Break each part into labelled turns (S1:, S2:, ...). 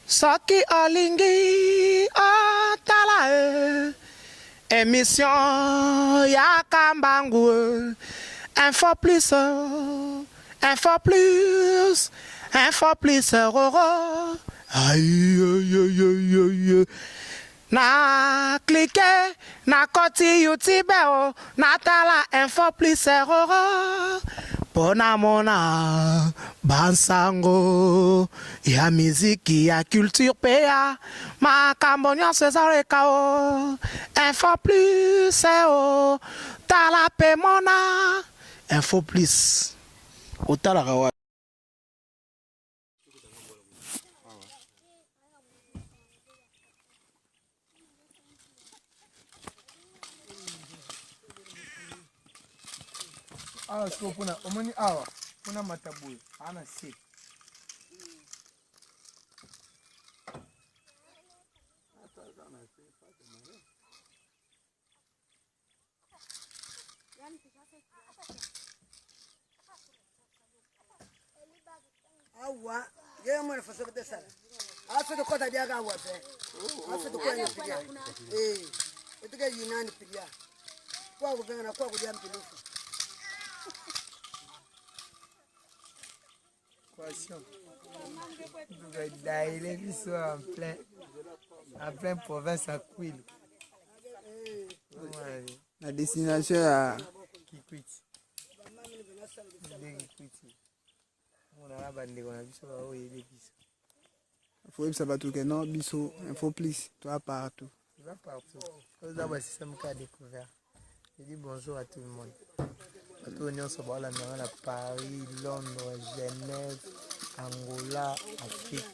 S1: Soki olingi otala émission ya Kambangu info plus roro aïe na cliquer na koti YouTube na tala info plus roro pona mona bansango ya miziki ya culture pea makambo nyonso ezaleka info plus tala pe mona info plus otalaka wa
S2: awa siko puna omoni awa puna mataboy ana se
S3: awa ye mo fa so de sala aso de kota dia ga wa fe aso de ko ni pilia etuga yinani pilia kwa go bena kwa go dia mpilu
S2: Poisson. Il est biso en plein province à Quil.
S4: La destination à
S2: Kikwiti. On a la bande on a biso au il est biso.
S4: faut ça va tout que non biso info plus toi partout.
S2: Tu vas partout. Aux d'abord c'est ça me découvert. Je dis bonjour à tout le monde. À tout le monde se voit là à Paris, Londres, Genève, Angola, Afrique,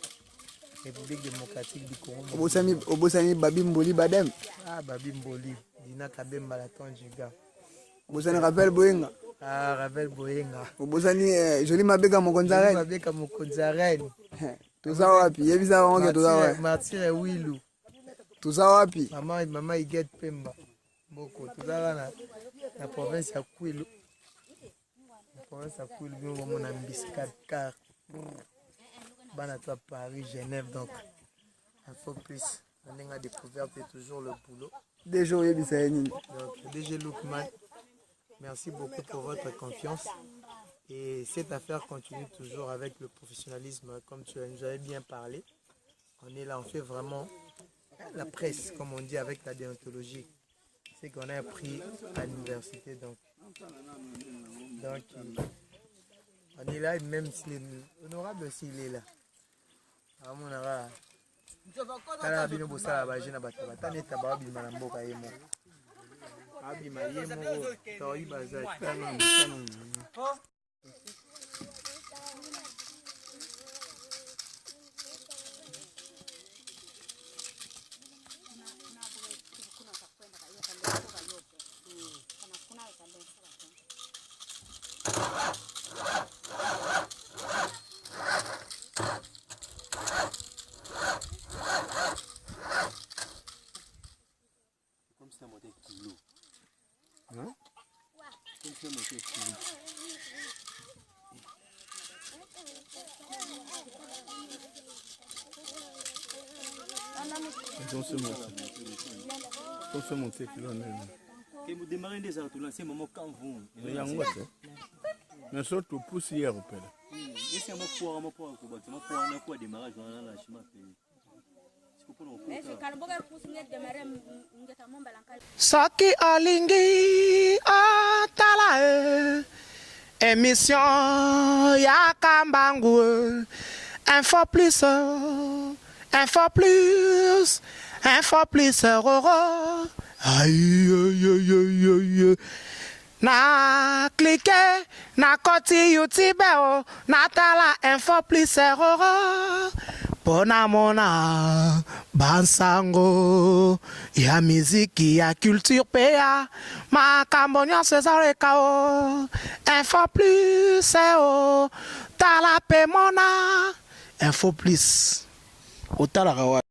S2: République démocratique du Congo.
S4: Obosani Babi Mboli Badem.
S2: Ah Babi Mboli, Dina Kabemba la Tonjiga.
S4: Obosani Ravel Boyenga.
S2: Ah Ravel Boyenga.
S4: Obosani Joli Mabeka Mokonzaren.
S2: Mabeka Mokonzaren.
S4: Tout ça wapi, yebisa wange tout ça wapi.
S2: Martire Wilu.
S4: Tout ça wapi.
S2: Maman Iget Pemba. Boko tout ça là la province à Kwilu. Ça coule bien au moment d'embuscade car à Paris, Genève donc il faut plus. On a découvert toujours le boulot.
S4: Des jours
S2: donc DG Lookman, merci beaucoup pour votre confiance et cette affaire continue toujours avec le professionnalisme comme tu nous avais bien parlé. On est là, on fait vraiment la presse comme on dit avec la déontologie. C'est qu'on a appris à l'université donc on est là même s'il est honorable s'il est là. On aura tala bino bosala ba jeune bato batane taba bima na mboka yemo. Abima yemo to ibaza tano.
S4: On se monter
S5: que vous démarrez des autres, c'est un moment quand vous.
S4: Mais surtout poussière au père.
S5: Et c'est un moment pour démarrage dans la chemin.
S1: Soki olingi otala émission ya Kambangu info plus roro aïe na cliquer na koti YouTube na tala info plus roro pona mona bansango ya miziki ya culture pea makambo nyonso ezaleka info plus tala pe mona info plus otalaka wa